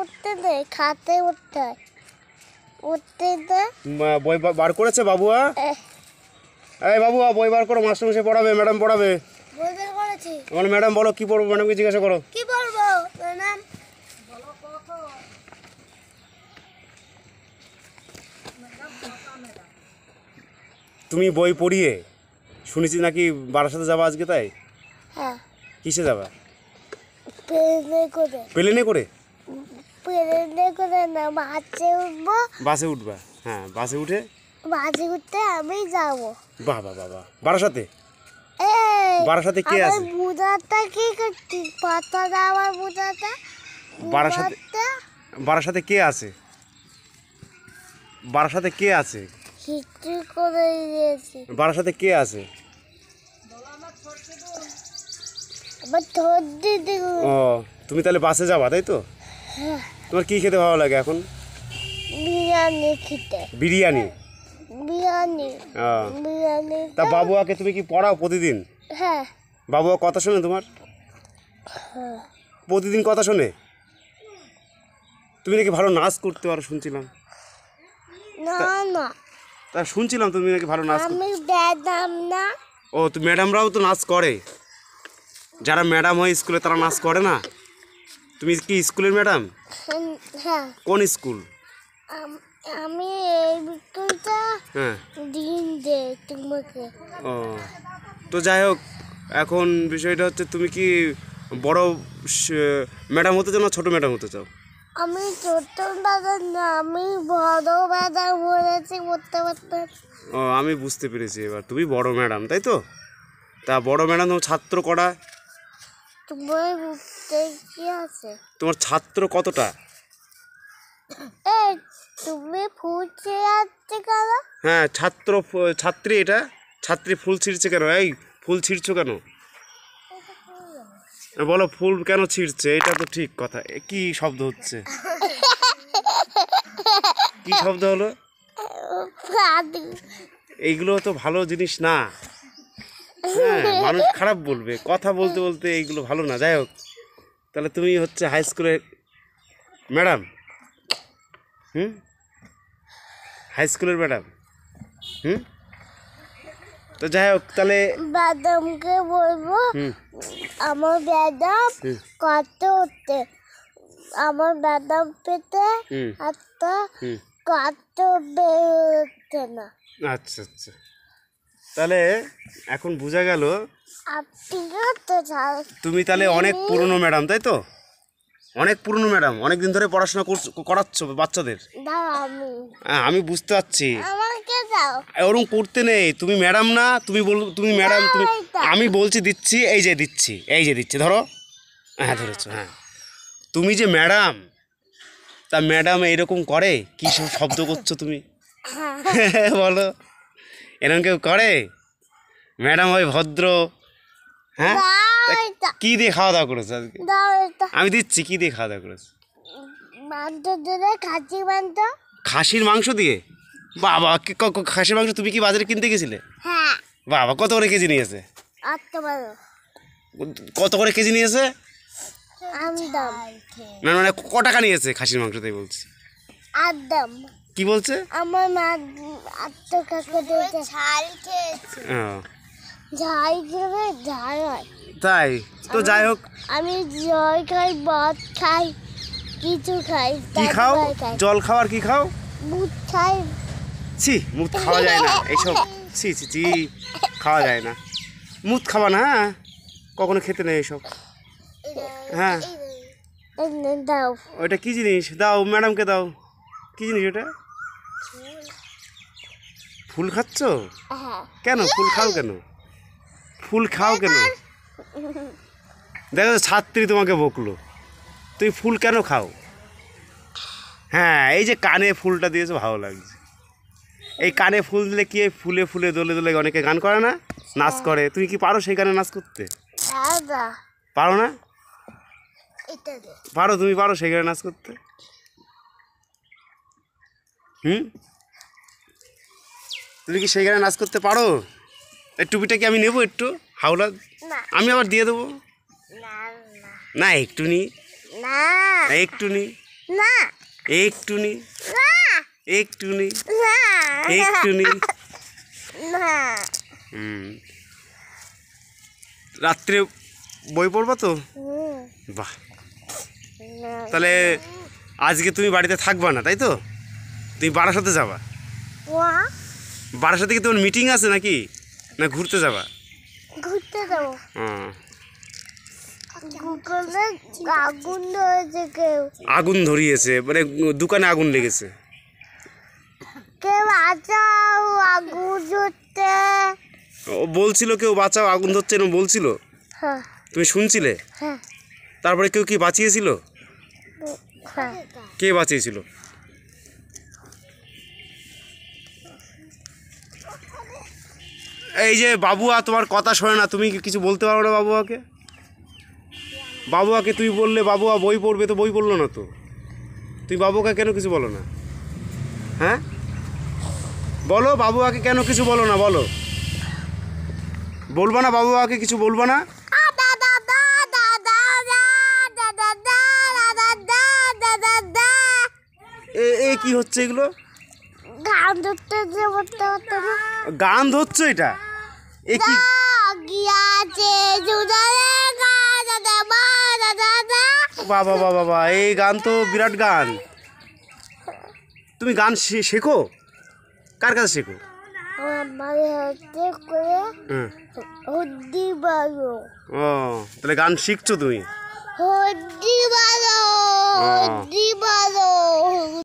উঠতে দে, খাতে উঠতে উঠতে দে। বই বার করেছে বাবুয়া? এই বাবুয়া বই বার করো, মাস্টারমশাই পড়াবে, ম্যাডাম পড়াবে। বই বের করেছি। আমার ম্যাডাম বলো কি পড়বো, ম্যাডামকে জিজ্ঞাসা করো। কি বলবো ম্যাডাম? তুমি বই পড়িয়ে শুনেছি নাকি বারাসাতে যাবা আজকে, তাই? হ্যাঁ। কিসে যাবা? প্লেনে করে। প্লেনে করে? প্লেনে করে না, বাসে উঠবো। বাসে উঠবা? হ্যাঁ, বাসে উঠে বাসে উঠতে আমি যাবো। বাবা বাবা, বারাসাতে? এই বারাসাতে কে আছে? বুদাটা কি করছি? পাতা দাও আমার বুদাটা। বারাসাতে বারাসাতে কে আছে? বারাসাতে কে আছে? হিস্ট্রি করে দিয়েছি। বারাসাতে কে আছে? আবার থর দিদি। ও, তুমি তাহলে বাসে যাবা, তাই তো? হ্যাঁ। তোমার কি খেতে ভালো লাগে এখন? বিরিয়ানি খেতে। বিরিয়ানি? বিরিয়ানি। বিরিয়ানি। তা বাবুয়াকে তুমি কি পড়াও প্রতিদিন? হ্যাঁ। বাবুয়া কথা শোনে তোমার? হ্যাঁ। প্রতিদিন কথা শোনে? তুমি নাকি ভালো নাচ করতে পারো শুনছিলাম। না না, তা শুনছিলাম তুমি নাকি ভালো নাচ করতে। আমি ম্যাডাম না। ও, তো ম্যাডামরাও তো নাচ করে। যারা ম্যাডাম হয় স্কুলে তারা নাচ করে না? তুমি কি স্কুলের ম্যাডাম? হ্যাঁ। কোন স্কুল? আমি এই বিস্কুটটা হ্যাঁ। দিন দে তোমাকে। ও, তো যাই হোক, এখন বিষয়টা হচ্ছে তুমি কি বড় ম্যাডাম হতে চাও না ছোট ম্যাডাম হতে চাও? আমি ছোট ম্যাডাম না, আমি বড় ম্যাডাম বলেছি পড়তে পড়তে। ও, আমি বুঝতে পেরেছি এবার, তুমি বড় ম্যাডাম তাই তো? তা বড় ম্যাডাম তোমার ছাত্র কটা? তোমার বুঝতে কি আছে? তোমার ছাত্র কতটা? এই তুমি ফুল ছিঁড়াচ্ছে কেন? হ্যাঁ, ছাত্রী, এটা ছাত্রী ফুল ছিঁড়ছে কেন? এই ফুল ছিঁড়ছো কেন? বলো ফুল কেন ছিঁড়ছে, এটা তো ঠিক কথা। কি শব্দ হচ্ছে? কি শব্দ হলো? এইগুলো তো ভালো জিনিস না। হ্যাঁ, মানুষ খারাপ বলবে, কথা বলতে বলতে এইগুলো ভালো না। যাই হোক, তাহলে তুমি হচ্ছে হাই স্কুলের ম্যাডাম? হাই স্কুলের ম্যাডাম? তো যাই হোক, তাহলে ম্যাডামকে বলবো আমার ম্যাডাম কত উঠতে, আমার ম্যাডাম পেতে একটা কত বেরোচ্ছে না। আচ্ছা আচ্ছা, তাহলে এখন বোঝা গেল আপনিও তো তুমি তাহলে অনেক পুরনো ম্যাডাম, তাই তো? অনেক পুরনো ম্যাডাম, অনেক দিন ধরে পড়াশোনা করাচ্ছ বাচ্চাদের। দাও আমি। হ্যাঁ, আমি বুঝতে পারছি। আমাকে দাও। ওরকম করতে নেই, তুমি ম্যাডাম না, তুমি তুমি ম্যাডাম, তুমি। আমি বলছি দিচ্ছি, এই যে দিচ্ছি, এই যে দিচ্ছি, ধরো। হ্যাঁ, ধরেছো। হ্যাঁ, তুমি যে ম্যাডাম, তা ম্যাডাম এইরকম করে? কী সব শব্দ করছো তুমি? বলো, এরকম কেউ করে? ম্যাডাম ওই ভদ্র। হ্যাঁ, কি দিয়ে খাওয়া দাওয়া করেছো আজকে? আমি দিচ্ছি, কি দিয়ে খাওয়া দাওয়া করেছো? মাংস দিয়ে, খাসির মাংস। খাসির মাংস দিয়ে? বাবা, খাসির মাংস তুমি কি বাজারে কিনতে গেছিলে? হ্যাঁ। বাবা, কত করে কেজি নিয়েছে? কত করে কেজি নিয়েছে? না মানে ক টাকা নিয়েছে খাসির মাংস, তাই বলছি। আদম কি বলছে? আমার মা আত্মকাকে দিয়েছে। ঝাল খেয়েছে। ঝাল খেলে ঝাল হয়। তাই তো, যাই হোক। আমি জল খাই, ভাত খাই, কিছু খাই। কি খাও? জল খাওয়ার কি খাও? মুখ খাই। ছি, মুখ খাওয়া যায় না এইসব। ছি ছি ছি, খাওয়া যায় না। মুখ খাওয়া না, কখনো খেতে নেই এসব। হ্যাঁ, দাও। ওইটা কি জিনিস? দাও ম্যাডামকে দাও। কি জিনিস ওটা? ফুল খাচ্ছ? কেন ফুল খাও কেন? ফুল খাও কেন? দেখো, ছাত্রী তোমাকে বকলো, তুমি ফুল কেন খাও? হ্যাঁ, এই যে কানে ফুলটা দিয়েছো, ভালো লাগছে। এই কানে ফুল দিলে কি ফুলে ফুলে দোলে দোলে অনেকে গান করে না, নাচ করে। তুমি কি পারো সেই গানে নাচ করতে? পারো না? পারো, তুমি পারো সেই গানে নাচ করতে? তুমি কি সেই গানে নাচ করতে পারো? এই টুপিটা কি আমি নেবো একটু, হাওলা? আমি আবার দিয়ে দেবো। না, একটু নি, একটু নি। না একটুনি না একটুনি না একটুনি না রাত্রে বই পড়বা তো? হুম, বাহ, না। তাহলে আজকে তুমি বাড়িতে থাকবা না, তাই তো? তুমি বারাসাতে যাবা? ওয়া বারাসাতে কি তোমার মিটিং আছে নাকি, না ঘুরতে যাবা? ঘুরতে যাবো। হুম। গুগলে আগুন ধরেছে কেউ, আগুন ধরিয়েছে মানে দোকানে আগুন লেগেছে। কেউ বাঁচাও আগুন ধরতে। ও বলছিল কেউ বাঁচাও আগুন ধরছে, এরকম বলছিল, হ্যাঁ তুমি শুনছিলে? হ্যাঁ তারপরে কেউ কি বাঁচিয়েছিল? হ্যাঁ। কে বাঁচিয়েছিল? এই যে বাবুয়া তোমার কথা শোনে না, তুমি কি কিছু বলতে পারো না বাবুয়াকে? বাবুয়াকে তুই বললে বাবুয়া বই পড়বে, তো বই পড়লো না তো। তুই বাবুকে কেন কিছু বলো না? হ্যাঁ বলো, বাবুয়াকে কেন কিছু বলো না বলো? বলবা না বাবুয়াকে কিছু বলবা না? এ কি হচ্ছে এগুলো? গান ধরতে যে বলতে পারতো না। গান ধরছো এটা? এ কি? গিয়াছে জুদারে গাদা দাদা। বাবা বাবা বাবা, এই গান তো বিরাট গান। তুমি গান শেখো? কার কাছে শেখো? আমার হাতে করে হ্যাঁ। হদ্দি বাজো, ও, তাহলে গান শিখছো তুমি? হদ্দি বাজো, ও। হদ্দি বাজো।